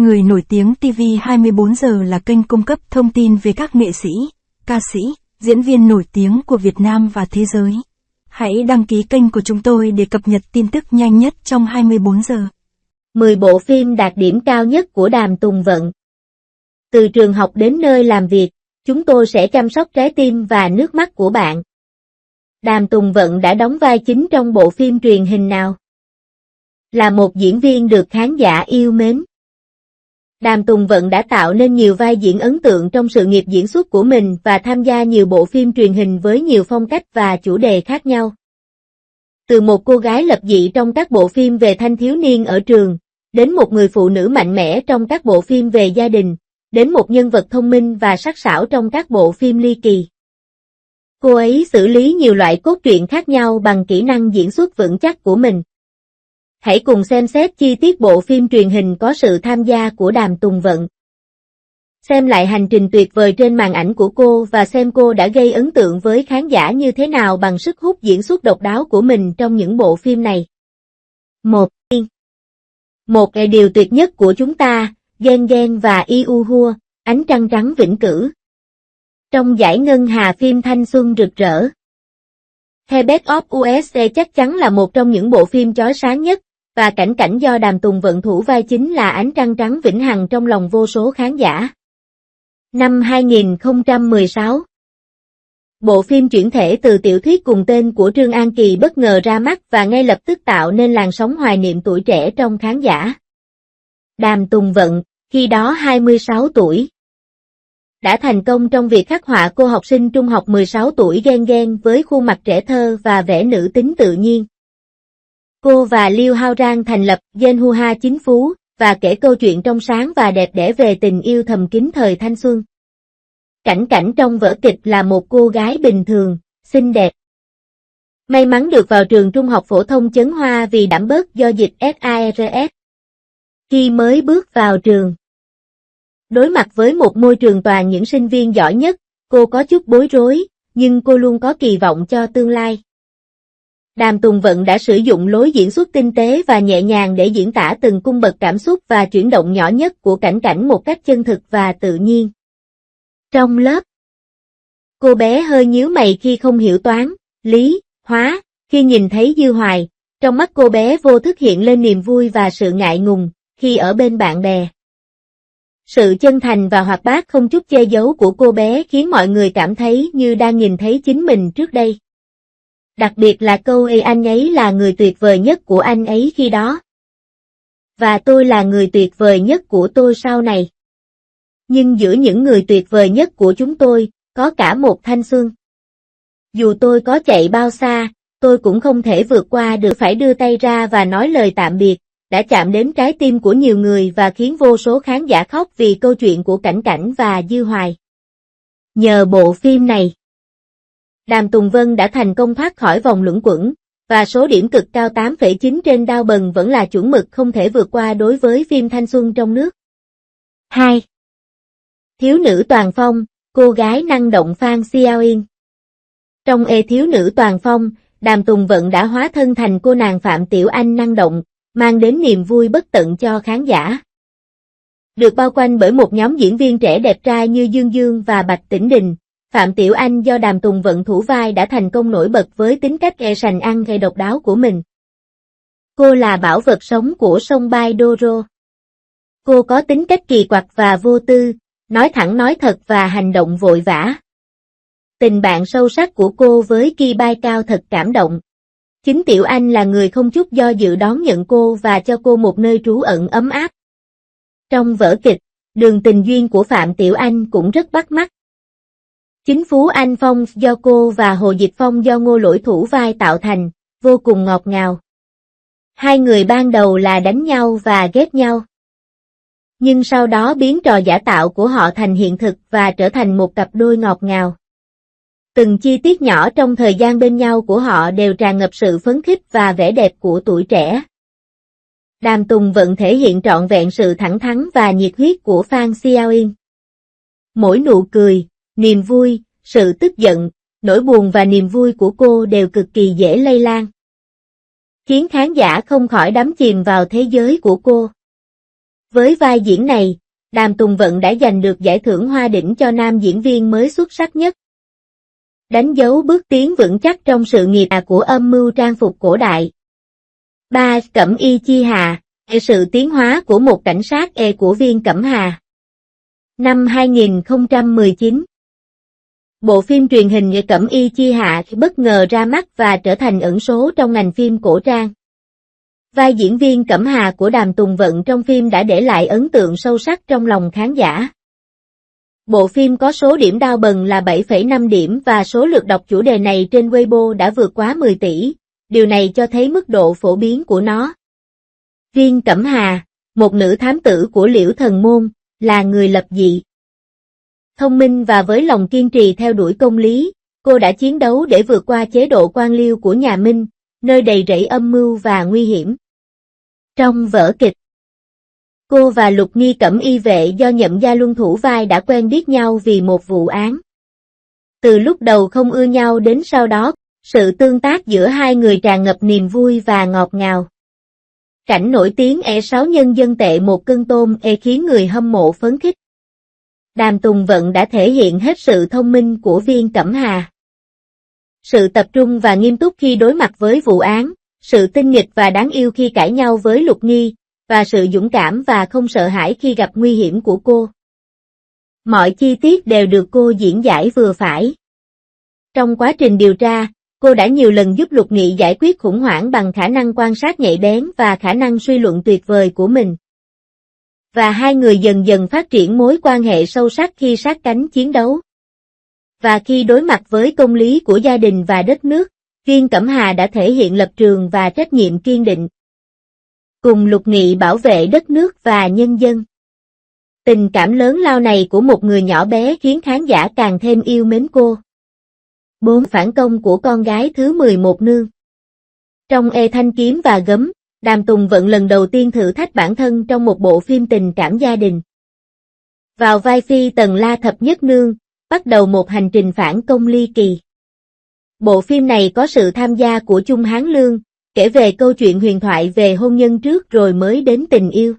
Người nổi tiếng TV 24 giờ là kênh cung cấp thông tin về các nghệ sĩ, ca sĩ, diễn viên nổi tiếng của Việt Nam và thế giới. Hãy đăng ký kênh của chúng tôi để cập nhật tin tức nhanh nhất trong 24 giờ. 10 bộ phim đạt điểm cao nhất của Đàm Tùng Vận. Từ trường học đến nơi làm việc, chúng tôi sẽ chăm sóc trái tim và nước mắt của bạn. Đàm Tùng Vận đã đóng vai chính trong bộ phim truyền hình nào? Là một diễn viên được khán giả yêu mến. Đàm Tùng Vận đã tạo nên nhiều vai diễn ấn tượng trong sự nghiệp diễn xuất của mình và tham gia nhiều bộ phim truyền hình với nhiều phong cách và chủ đề khác nhau. Từ một cô gái lập dị trong các bộ phim về thanh thiếu niên ở trường, đến một người phụ nữ mạnh mẽ trong các bộ phim về gia đình, đến một nhân vật thông minh và sắc sảo trong các bộ phim ly kỳ. Cô ấy xử lý nhiều loại cốt truyện khác nhau bằng kỹ năng diễn xuất vững chắc của mình. Hãy cùng xem xét chi tiết bộ phim truyền hình có sự tham gia của Đàm Tùng Vận. Xem lại hành trình tuyệt vời trên màn ảnh của cô và xem cô đã gây ấn tượng với khán giả như thế nào bằng sức hút diễn xuất độc đáo của mình trong những bộ phim này. 1. Một là điều tuyệt nhất của chúng ta, Ghen Ghen và Yêu Hua, Ánh Trăng Trắng Vĩnh Cửu. Trong giải ngân hà phim thanh xuân rực rỡ. The Best of USA chắc chắn là một trong những bộ phim chói sáng nhất, và cảnh cảnh do Đàm Tùng Vận thủ vai chính là ánh trăng trắng vĩnh hằng trong lòng vô số khán giả. Năm 2016, bộ phim chuyển thể từ tiểu thuyết cùng tên của Trương An Kỳ bất ngờ ra mắt và ngay lập tức tạo nên làn sóng hoài niệm tuổi trẻ trong khán giả. Đàm Tùng Vận, khi đó 26 tuổi, đã thành công trong việc khắc họa cô học sinh trung học 16 tuổi Ghen Ghen với khuôn mặt trẻ thơ và vẻ nữ tính tự nhiên. Cô và Liêu Hao Rang thành lập Genhua Chính Phú và kể câu chuyện trong sáng và đẹp đẽ về tình yêu thầm kín thời thanh xuân. Cảnh cảnh trong vở kịch là một cô gái bình thường, xinh đẹp. May mắn được vào trường trung học phổ thông Chấn Hoa vì đảm bớt do dịch SARS. Khi mới bước vào trường, đối mặt với một môi trường toàn những sinh viên giỏi nhất, cô có chút bối rối, nhưng cô luôn có kỳ vọng cho tương lai. Đàm Tùng Vận đã sử dụng lối diễn xuất tinh tế và nhẹ nhàng để diễn tả từng cung bậc cảm xúc và chuyển động nhỏ nhất của cảnh cảnh một cách chân thực và tự nhiên. Trong lớp, cô bé hơi nhíu mày khi không hiểu toán, lý, hóa, khi nhìn thấy Dư Hoài, trong mắt cô bé vô thức hiện lên niềm vui và sự ngại ngùng khi ở bên bạn bè. Sự chân thành và hoạt bát không chút che giấu của cô bé khiến mọi người cảm thấy như đang nhìn thấy chính mình trước đây. Đặc biệt là câu anh ấy là người tuyệt vời nhất của anh ấy khi đó. Và tôi là người tuyệt vời nhất của tôi sau này. Nhưng giữa những người tuyệt vời nhất của chúng tôi, có cả một thanh xuân. Dù tôi có chạy bao xa, tôi cũng không thể vượt qua được phải đưa tay ra và nói lời tạm biệt, đã chạm đến trái tim của nhiều người và khiến vô số khán giả khóc vì câu chuyện của Cảnh Cảnh và Dư Hoài. Nhờ bộ phim này, Đàm Tùng Vân đã thành công thoát khỏi vòng luẩn quẩn, và số điểm cực cao 8,9 trên Đao Bần vẫn là chuẩn mực không thể vượt qua đối với phim thanh xuân trong nước. 2. Thiếu nữ toàn phong, cô gái năng động Phan Xiao Yên. Trong Thiếu nữ toàn phong, Đàm Tùng Vận đã hóa thân thành cô nàng Phạm Tiểu Anh năng động, mang đến niềm vui bất tận cho khán giả. Được bao quanh bởi một nhóm diễn viên trẻ đẹp trai như Dương Dương và Bạch Tĩnh Đình, Phạm Tiểu Anh do Đàm Tùng Vận thủ vai đã thành công nổi bật với tính cách sành ăn gây độc đáo của mình. Cô là bảo vật sống của sông Bai Doro. Cô có tính cách kỳ quặc và vô tư, nói thẳng nói thật và hành động vội vã. Tình bạn sâu sắc của cô với Ki Bai Cao thật cảm động. Chính Tiểu Anh là người không chút do dự đón nhận cô và cho cô một nơi trú ẩn ấm áp. Trong vở kịch, đường tình duyên của Phạm Tiểu Anh cũng rất bắt mắt. Chính Phú Anh Phong do cô và Hồ Dịch Phong do Ngô Lỗi thủ vai tạo thành, vô cùng ngọt ngào. Hai người ban đầu là đánh nhau và ghét nhau. Nhưng sau đó biến trò giả tạo của họ thành hiện thực và trở thành một cặp đôi ngọt ngào. Từng chi tiết nhỏ trong thời gian bên nhau của họ đều tràn ngập sự phấn khích và vẻ đẹp của tuổi trẻ. Đàm Tùng Vận thể hiện trọn vẹn sự thẳng thắn và nhiệt huyết của Phan Xiao Yên. Mỗi nụ cười, niềm vui, sự tức giận, nỗi buồn và niềm vui của cô đều cực kỳ dễ lây lan, khiến khán giả không khỏi đắm chìm vào thế giới của cô. Với vai diễn này, Đàm Tùng Vận đã giành được giải thưởng Hoa Đỉnh cho nam diễn viên mới xuất sắc nhất. Đánh dấu bước tiến vững chắc trong sự nghiệp của âm mưu trang phục cổ đại. 3. Cẩm y chi hà, sự tiến hóa của một cảnh sát của Viên Cẩm Hà. Năm 2019, bộ phim truyền hình Cẩm y chi hà bất ngờ ra mắt và trở thành ẩn số trong ngành phim cổ trang. Vai diễn viên Cẩm Hà của Đàm Tùng Vận trong phim đã để lại ấn tượng sâu sắc trong lòng khán giả. Bộ phim có số điểm Download là 7,5 điểm và số lượt đọc chủ đề này trên Weibo đã vượt quá 10 tỷ, điều này cho thấy mức độ phổ biến của nó. Viên Cẩm Hà, một nữ thám tử của Liễu Thần Môn, là người lập dị. Thông minh và với lòng kiên trì theo đuổi công lý, cô đã chiến đấu để vượt qua chế độ quan liêu của nhà Minh, nơi đầy rẫy âm mưu và nguy hiểm. Trong vở kịch, cô và Lục Nghi Cẩm y vệ do Nhậm Gia Luân thủ vai đã quen biết nhau vì một vụ án. Từ lúc đầu không ưa nhau đến sau đó, sự tương tác giữa hai người tràn ngập niềm vui và ngọt ngào. Cảnh nổi tiếng 6 nhân dân tệ một cân tôm khiến người hâm mộ phấn khích. Đàm Tùng Vận đã thể hiện hết sự thông minh của Viên Cẩm Hà. Sự tập trung và nghiêm túc khi đối mặt với vụ án, sự tinh nghịch và đáng yêu khi cãi nhau với Lục Nghi, và sự dũng cảm và không sợ hãi khi gặp nguy hiểm của cô. Mọi chi tiết đều được cô diễn giải vừa phải. Trong quá trình điều tra, cô đã nhiều lần giúp Lục Nghị giải quyết khủng hoảng bằng khả năng quan sát nhạy bén và khả năng suy luận tuyệt vời của mình. Và hai người dần dần phát triển mối quan hệ sâu sắc khi sát cánh chiến đấu. Và khi đối mặt với công lý của gia đình và đất nước, Viên Cẩm Hà đã thể hiện lập trường và trách nhiệm kiên định. Cùng Lục Nghị bảo vệ đất nước và nhân dân. Tình cảm lớn lao này của một người nhỏ bé khiến khán giả càng thêm yêu mến cô. 4. Phản công của con gái thứ 11 nương. Trong Thanh Kiếm và Gấm, Đàm Tùng Vận lần đầu tiên thử thách bản thân trong một bộ phim tình cảm gia đình. Vào vai phi tần La Thập Nhất Nương, bắt đầu một hành trình phản công ly kỳ. Bộ phim này có sự tham gia của Chung Hán Lương, kể về câu chuyện huyền thoại về hôn nhân trước rồi mới đến tình yêu.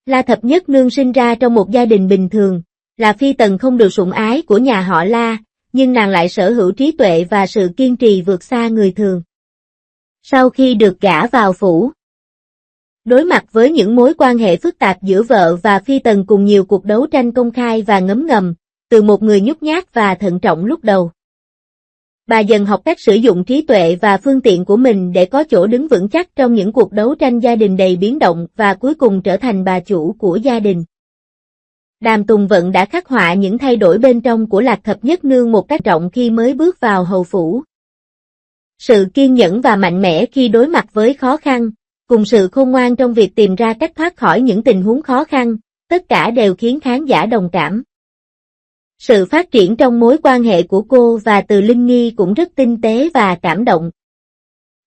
La Thập Nhất Nương sinh ra trong một gia đình bình thường, là phi tần không được sủng ái của nhà họ La, nhưng nàng lại sở hữu trí tuệ và sự kiên trì vượt xa người thường. Sau khi được gả vào phủ, đối mặt với những mối quan hệ phức tạp giữa vợ và phi tần cùng nhiều cuộc đấu tranh công khai và ngấm ngầm, từ một người nhút nhát và thận trọng lúc đầu, bà dần học cách sử dụng trí tuệ và phương tiện của mình để có chỗ đứng vững chắc trong những cuộc đấu tranh gia đình đầy biến động và cuối cùng trở thành bà chủ của gia đình. Đàm Tùng Vận đã khắc họa những thay đổi bên trong của Lạc Thập Nhất Nương một cách trọng khi mới bước vào hầu phủ. Sự kiên nhẫn và mạnh mẽ khi đối mặt với khó khăn, cùng sự khôn ngoan trong việc tìm ra cách thoát khỏi những tình huống khó khăn, tất cả đều khiến khán giả đồng cảm. Sự phát triển trong mối quan hệ của cô và Từ Linh Nghi cũng rất tinh tế và cảm động.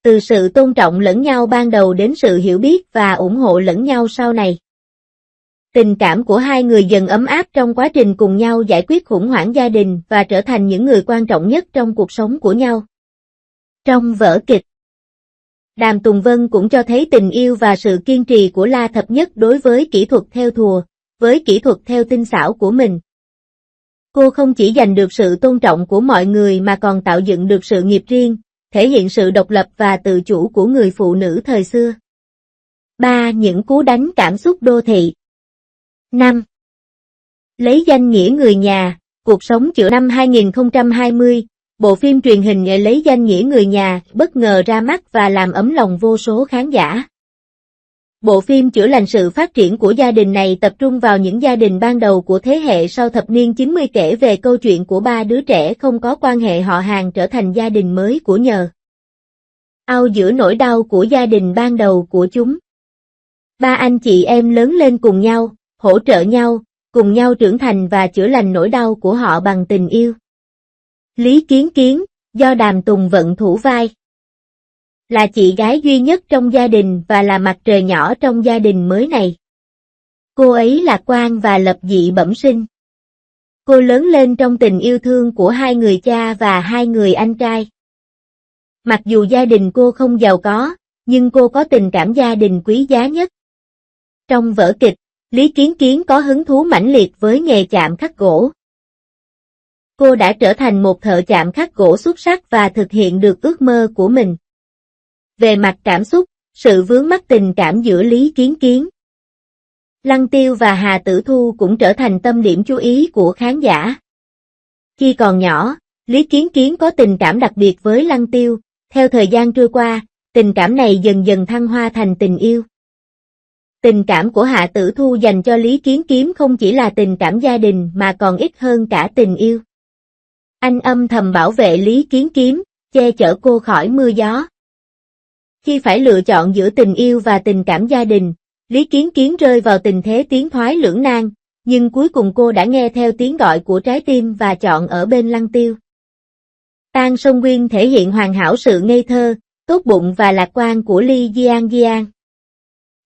Từ sự tôn trọng lẫn nhau ban đầu đến sự hiểu biết và ủng hộ lẫn nhau sau này. Tình cảm của hai người dần ấm áp trong quá trình cùng nhau giải quyết khủng hoảng gia đình và trở thành những người quan trọng nhất trong cuộc sống của nhau. Trong vở kịch, Đàm Tùng Vân cũng cho thấy tình yêu và sự kiên trì của La Thập Nhất đối với kỹ thuật thêu thùa, với kỹ thuật thêu tinh xảo của mình. Cô không chỉ giành được sự tôn trọng của mọi người mà còn tạo dựng được sự nghiệp riêng, thể hiện sự độc lập và tự chủ của người phụ nữ thời xưa. 3. Những cú đánh cảm xúc đô thị. 5. Lấy danh nghĩa người nhà, cuộc sống chữa năm 2020, bộ phim truyền hình Lấy danh nghĩa người nhà bất ngờ ra mắt và làm ấm lòng vô số khán giả. Bộ phim chữa lành sự phát triển của gia đình này tập trung vào những gia đình ban đầu của thế hệ sau thập niên 90, kể về câu chuyện của ba đứa trẻ không có quan hệ họ hàng trở thành gia đình mới của nhờ ao giữa nỗi đau của gia đình ban đầu của chúng. Ba anh chị em lớn lên cùng nhau, hỗ trợ nhau, cùng nhau trưởng thành và chữa lành nỗi đau của họ bằng tình yêu. Lý Kiến Kiến, do Đàm Tùng Vận thủ vai, là chị gái duy nhất trong gia đình và là mặt trời nhỏ trong gia đình mới này. Cô ấy lạc quan và lập dị bẩm sinh. Cô lớn lên trong tình yêu thương của hai người cha và hai người anh trai. Mặc dù gia đình cô không giàu có, nhưng cô có tình cảm gia đình quý giá nhất. Trong vở kịch, Lý Kiến Kiến có hứng thú mãnh liệt với nghề chạm khắc gỗ. Cô đã trở thành một thợ chạm khắc gỗ xuất sắc và thực hiện được ước mơ của mình. Về mặt cảm xúc, sự vướng mắc tình cảm giữa Lý Kiến Kiến, Lăng Tiêu và Hà Tử Thu cũng trở thành tâm điểm chú ý của khán giả. Khi còn nhỏ, Lý Kiến Kiến có tình cảm đặc biệt với Lăng Tiêu, theo thời gian trôi qua, tình cảm này dần dần thăng hoa thành tình yêu. Tình cảm của Hạ Tử Thu dành cho Lý Kiến Kiến không chỉ là tình cảm gia đình mà còn ít hơn cả tình yêu. Anh âm thầm bảo vệ Lý Kiến Kiến, che chở cô khỏi mưa gió. Khi phải lựa chọn giữa tình yêu và tình cảm gia đình, Lý Kiến Kiến rơi vào tình thế tiến thoái lưỡng nan, nhưng cuối cùng cô đã nghe theo tiếng gọi của trái tim và chọn ở bên Lăng Tiêu. Tang Song Nguyên thể hiện hoàn hảo sự ngây thơ, tốt bụng và lạc quan của Lee Jiang Jiang.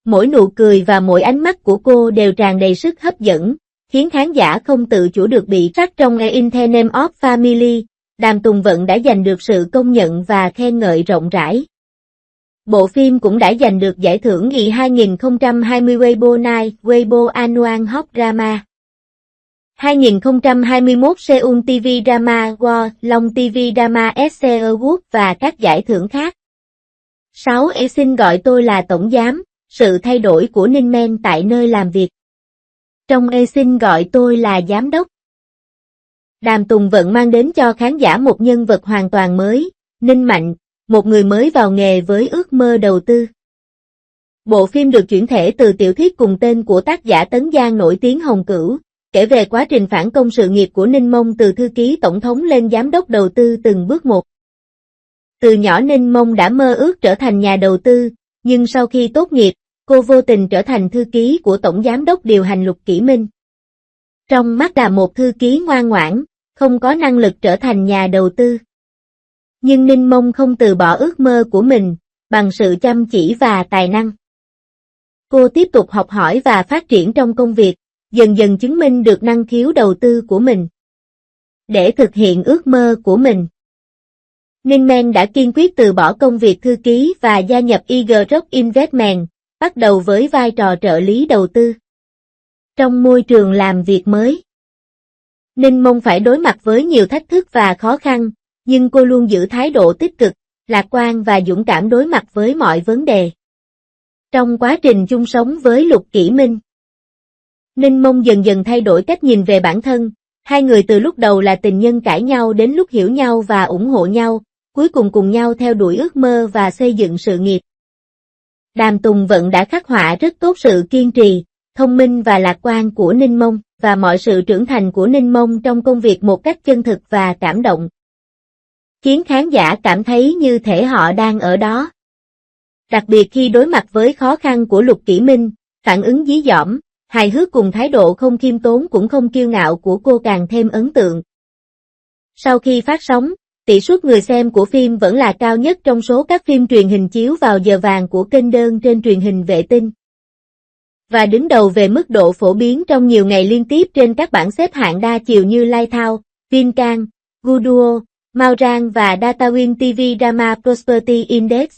Mỗi nụ cười và mỗi ánh mắt của cô đều tràn đầy sức hấp dẫn, khiến khán giả không tự chủ được bị rắc trong In the Name of Family. Đàm Tùng Vận đã giành được sự công nhận và khen ngợi rộng rãi. Bộ phim cũng đã giành được giải thưởng Nghị 2020 Weibo Night, Weibo Annual Hot Drama 2021 Seoul TV Drama Award, Long TV Drama SC Award và các giải thưởng khác. 6. Xin gọi tôi là Tổng Giám, sự thay đổi của Ninh Men tại nơi làm việc. Trong xin gọi tôi là Giám đốc. Đàm Tùng Vận mang đến cho khán giả một nhân vật hoàn toàn mới, Ninh Mạnh, một người mới vào nghề với ước mơ đầu tư. Bộ phim được chuyển thể từ tiểu thuyết cùng tên của tác giả Tấn Giang nổi tiếng Hồng Cửu, kể về quá trình phản công sự nghiệp của Ninh Mông từ thư ký tổng thống lên giám đốc đầu tư từng bước một. Từ nhỏ Ninh Mông đã mơ ước trở thành nhà đầu tư, nhưng sau khi tốt nghiệp, cô vô tình trở thành thư ký của tổng giám đốc điều hành Lục Kỷ Minh. Trong mắt là một thư ký ngoan ngoãn, không có năng lực trở thành nhà đầu tư. Nhưng Ninh Mông không từ bỏ ước mơ của mình, bằng sự chăm chỉ và tài năng. Cô tiếp tục học hỏi và phát triển trong công việc, dần dần chứng minh được năng khiếu đầu tư của mình. Để thực hiện ước mơ của mình, Ninh Men đã kiên quyết từ bỏ công việc thư ký và gia nhập Eagle Rock Investment, bắt đầu với vai trò trợ lý đầu tư. Trong môi trường làm việc mới, Ninh Mông phải đối mặt với nhiều thách thức và khó khăn, nhưng cô luôn giữ thái độ tích cực, lạc quan và dũng cảm đối mặt với mọi vấn đề. Trong quá trình chung sống với Lục Kỷ Minh, Ninh Mông dần dần thay đổi cách nhìn về bản thân, hai người từ lúc đầu là tình nhân cãi nhau đến lúc hiểu nhau và ủng hộ nhau, cuối cùng cùng nhau theo đuổi ước mơ và xây dựng sự nghiệp. Đàm Tùng Vận đã khắc họa rất tốt sự kiên trì, thông minh và lạc quan của Ninh Mông, và mọi sự trưởng thành của Ninh Mông trong công việc một cách chân thực và cảm động, khiến khán giả cảm thấy như thể họ đang ở đó. Đặc biệt khi đối mặt với khó khăn của Lục Kỷ Minh, phản ứng dí dỏm, hài hước cùng thái độ không khiêm tốn cũng không kiêu ngạo của cô càng thêm ấn tượng. Sau khi phát sóng, tỷ suất người xem của phim vẫn là cao nhất trong số các phim truyền hình chiếu vào giờ vàng của kênh đơn trên truyền hình vệ tinh. Và đứng đầu về mức độ phổ biến trong nhiều ngày liên tiếp trên các bảng xếp hạng đa chiều như Lighthouse, Vincam, Guduo, Maurang và Datawin TV Drama Prosperity Index.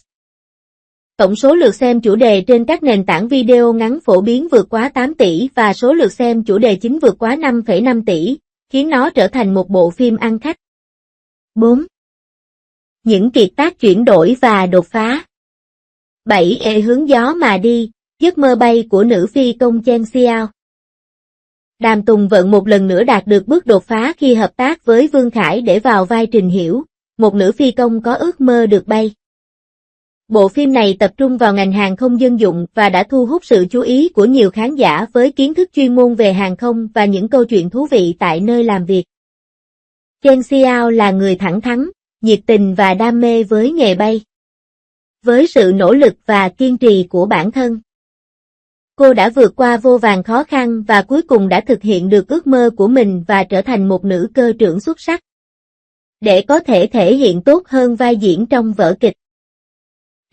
Tổng số lượt xem chủ đề trên các nền tảng video ngắn phổ biến vượt quá 8 tỷ và số lượt xem chủ đề chính vượt quá 5,5 tỷ, khiến nó trở thành một bộ phim ăn khách. 4. Những kiệt tác chuyển đổi và đột phá. 7. Hướng gió mà đi, giấc mơ bay của nữ phi công Chen Xiao. Đàm Tùng Vận một lần nữa đạt được bước đột phá khi hợp tác với Vương Khải để vào vai Trình Hiểu, một nữ phi công có ước mơ được bay. Bộ phim này tập trung vào ngành hàng không dân dụng và đã thu hút sự chú ý của nhiều khán giả với kiến thức chuyên môn về hàng không và những câu chuyện thú vị tại nơi làm việc. Chen Xiao là người thẳng thắn, nhiệt tình và đam mê với nghề bay. Với sự nỗ lực và kiên trì của bản thân, cô đã vượt qua vô vàn khó khăn và cuối cùng đã thực hiện được ước mơ của mình và trở thành một nữ cơ trưởng xuất sắc. Để có thể thể hiện tốt hơn vai diễn trong vở kịch,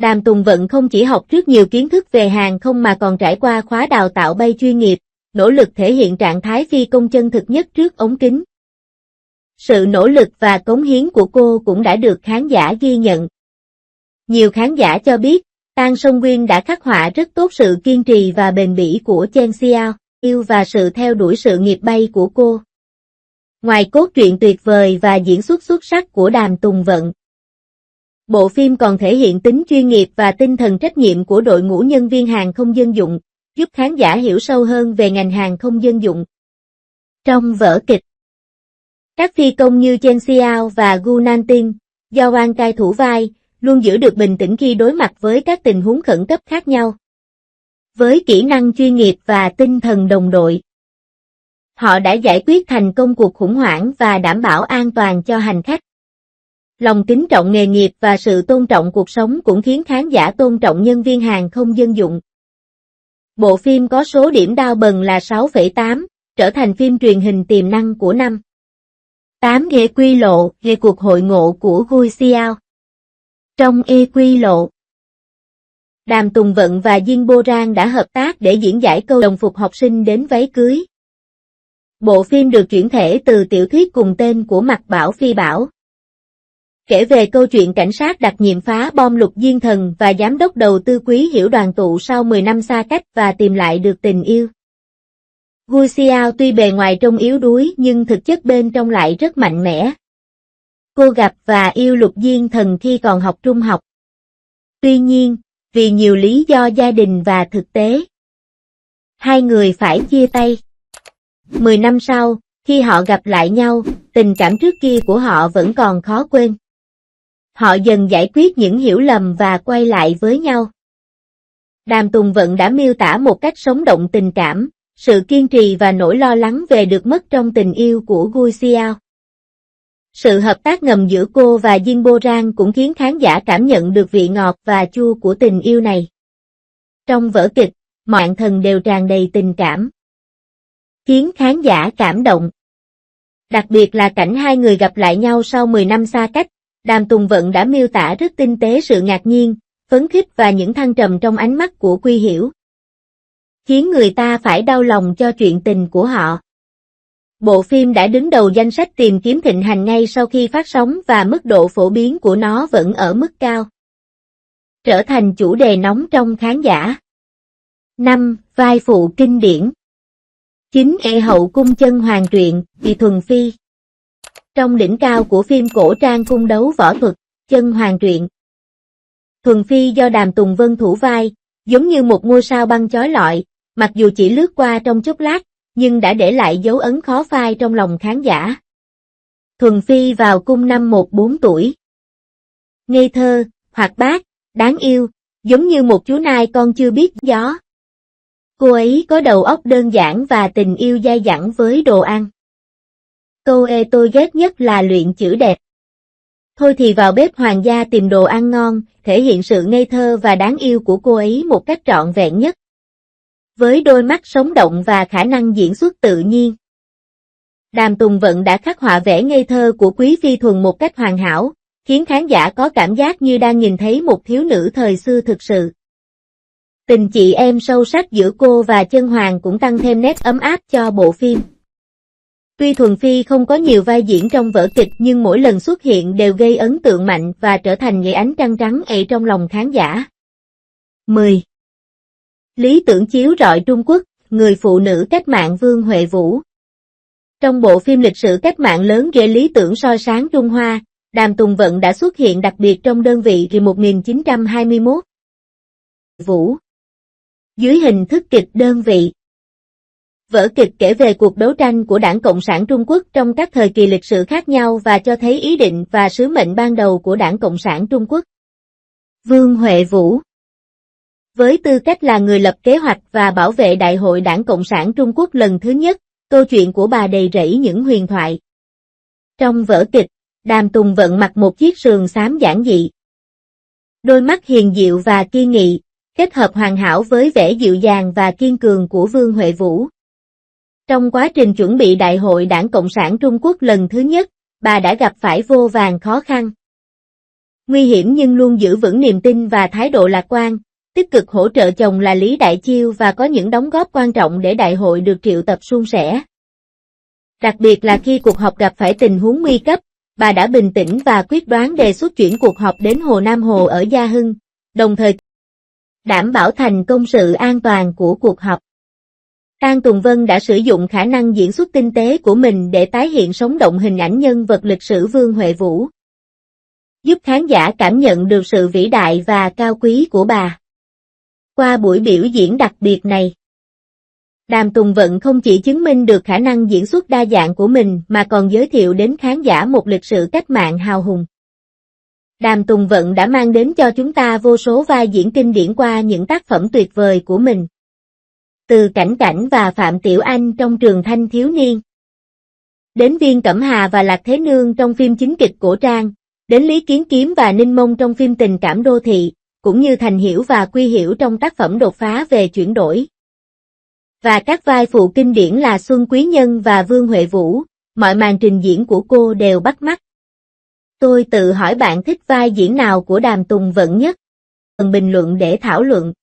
Đàm Tùng Vận không chỉ học rất nhiều kiến thức về hàng không mà còn trải qua khóa đào tạo bay chuyên nghiệp, nỗ lực thể hiện trạng thái phi công chân thực nhất trước ống kính. Sự nỗ lực và cống hiến của cô cũng đã được khán giả ghi nhận. Nhiều khán giả cho biết, Tang Song Nguyên đã khắc họa rất tốt sự kiên trì và bền bỉ của Chen Xiao, yêu và sự theo đuổi sự nghiệp bay của cô. Ngoài cốt truyện tuyệt vời và diễn xuất xuất sắc của Đàm Tùng Vận, bộ phim còn thể hiện tính chuyên nghiệp và tinh thần trách nhiệm của đội ngũ nhân viên hàng không dân dụng, giúp khán giả hiểu sâu hơn về ngành hàng không dân dụng. Trong vở kịch, các phi công như Chen Xiao và Gu Nanting, do Wang Cai thủ vai, luôn giữ được bình tĩnh khi đối mặt với các tình huống khẩn cấp khác nhau. Với kỹ năng chuyên nghiệp và tinh thần đồng đội, họ đã giải quyết thành công cuộc khủng hoảng và đảm bảo an toàn cho hành khách. Lòng kính trọng nghề nghiệp và sự tôn trọng cuộc sống cũng khiến khán giả tôn trọng nhân viên hàng không dân dụng. Bộ phim có số điểm đao bần là 6,8, trở thành phim truyền hình tiềm năng của năm. 8. Ghê Quy Lộ, Ghê cuộc hội ngộ của Gui Xiao. Trong Ê Quy Lộ, Đàm Tùng Vận và Diên Bô Rang đã hợp tác để diễn giải câu đồng phục học sinh đến váy cưới. Bộ phim được chuyển thể từ tiểu thuyết cùng tên của Mạc Bảo Phi Bảo, kể về câu chuyện cảnh sát đặc nhiệm phá bom Lục Diên Thần và giám đốc đầu tư Quý Hiểu đoàn tụ sau 10 năm xa cách và tìm lại được tình yêu. Gui Xiao tuy bề ngoài trông yếu đuối nhưng thực chất bên trong lại rất mạnh mẽ. Cô gặp và yêu Lục Diên Thần khi còn học trung học. Tuy nhiên, vì nhiều lý do gia đình và thực tế, hai người phải chia tay. 10 năm sau, khi họ gặp lại nhau, tình cảm trước kia của họ vẫn còn khó quên. Họ dần giải quyết những hiểu lầm và quay lại với nhau. Đàm Tùng Vận đã miêu tả một cách sống động tình cảm, sự kiên trì và nỗi lo lắng về được mất trong tình yêu của Gui Xiao. Sự hợp tác ngầm giữa cô và Diên Bô Rang cũng khiến khán giả cảm nhận được vị ngọt và chua của tình yêu này. Trong vở kịch, mọi đoạn thần đều tràn đầy tình cảm, khiến khán giả cảm động. Đặc biệt là cảnh hai người gặp lại nhau sau 10 năm xa cách, Đàm Tùng Vận đã miêu tả rất tinh tế sự ngạc nhiên, phấn khích và những thăng trầm trong ánh mắt của Quy Hiểu, khiến người ta phải đau lòng cho chuyện tình của họ. Bộ phim đã đứng đầu danh sách tìm kiếm thịnh hành ngay sau khi phát sóng và mức độ phổ biến của nó vẫn ở mức cao, trở thành chủ đề nóng trong khán giả. 5. Vai phụ kinh điển. 9. Ê hậu cung chân hoàng truyện, Vì Thuần Phi. Trong đỉnh cao của phim cổ trang cung đấu võ thuật, chân hoàng truyện, Thuần Phi do Đàm Tùng Vân thủ vai, giống như một ngôi sao băng chói lọi, mặc dù chỉ lướt qua trong chốc lát, nhưng đã để lại dấu ấn khó phai trong lòng khán giả. Thuần Phi vào cung năm 14 tuổi. Ngây thơ, hoạt bát, đáng yêu, giống như một chú nai con chưa biết gió. Cô ấy có đầu óc đơn giản và tình yêu dai dẳng với đồ ăn. Câu tôi ghét nhất là luyện chữ đẹp. Thôi thì vào bếp hoàng gia tìm đồ ăn ngon, thể hiện sự ngây thơ và đáng yêu của cô ấy một cách trọn vẹn nhất. Với đôi mắt sống động và khả năng diễn xuất tự nhiên, Đàm Tùng Vận đã khắc họa vẻ ngây thơ của Quý Phi Thuần một cách hoàn hảo, khiến khán giả có cảm giác như đang nhìn thấy một thiếu nữ thời xưa thực sự. Tình chị em sâu sắc giữa cô và Chân Hoàng cũng tăng thêm nét ấm áp cho bộ phim. Tuy Thuần Phi không có nhiều vai diễn trong vở kịch nhưng mỗi lần xuất hiện đều gây ấn tượng mạnh và trở thành người ánh trăng trắng trong lòng khán giả. 10. Lý tưởng chiếu rọi Trung Quốc, người phụ nữ cách mạng Vương Huệ Vũ. Trong bộ phim lịch sử cách mạng lớn ghê Lý tưởng soi sáng Trung Hoa, Đàm Tùng Vận đã xuất hiện đặc biệt trong đơn vị Kỳ 1921. Vũ, dưới hình thức kịch đơn vị. Vở kịch kể về cuộc đấu tranh của Đảng Cộng sản Trung Quốc trong các thời kỳ lịch sử khác nhau và cho thấy ý định và sứ mệnh ban đầu của Đảng Cộng sản Trung Quốc. Vương Huệ Vũ, với tư cách là người lập kế hoạch và bảo vệ Đại hội Đảng Cộng sản Trung Quốc lần thứ nhất, câu chuyện của bà đầy rẫy những huyền thoại. Trong vở kịch, Đàm Tùng Vận mặc một chiếc sườn xám giản dị. Đôi mắt hiền diệu và kiên nghị, kết hợp hoàn hảo với vẻ dịu dàng và kiên cường của Vương Huệ Vũ. Trong quá trình chuẩn bị Đại hội Đảng Cộng sản Trung Quốc lần thứ nhất, bà đã gặp phải vô vàn khó khăn, nguy hiểm nhưng luôn giữ vững niềm tin và thái độ lạc quan, tích cực hỗ trợ chồng là Lý Đại Chiêu và có những đóng góp quan trọng để đại hội được triệu tập suôn sẻ. Đặc biệt là khi cuộc họp gặp phải tình huống nguy cấp, bà đã bình tĩnh và quyết đoán đề xuất chuyển cuộc họp đến Hồ Nam Hồ ở Gia Hưng, đồng thời Đảm bảo thành công sự an toàn của cuộc họp. Trang Tùng Vân đã sử dụng khả năng diễn xuất tinh tế của mình để tái hiện sống động hình ảnh nhân vật lịch sử Vương Huệ Vũ, giúp khán giả cảm nhận được sự vĩ đại và cao quý của bà. Qua buổi biểu diễn đặc biệt này, Đàm Tùng Vận không chỉ chứng minh được khả năng diễn xuất đa dạng của mình mà còn giới thiệu đến khán giả một lịch sử cách mạng hào hùng. Đàm Tùng Vận đã mang đến cho chúng ta vô số vai diễn kinh điển qua những tác phẩm tuyệt vời của mình. Từ Cảnh Cảnh và Phạm Tiểu Anh trong Trường Thanh Thiếu Niên, đến Viên Cẩm Hà và Lạc Thế Nương trong phim chính kịch cổ trang, đến Lý Kiến Kiếm và Ninh Mông trong phim tình cảm đô thị, cũng như Thành Hiểu và Quy Hiểu trong tác phẩm đột phá về chuyển đổi. Và các vai phụ kinh điển là Xuân Quý Nhân và Vương Huệ Vũ, mọi màn trình diễn của cô đều bắt mắt. Tôi tự hỏi bạn thích vai diễn nào của Đàm Tùng Vận nhất? Phần bình luận để thảo luận.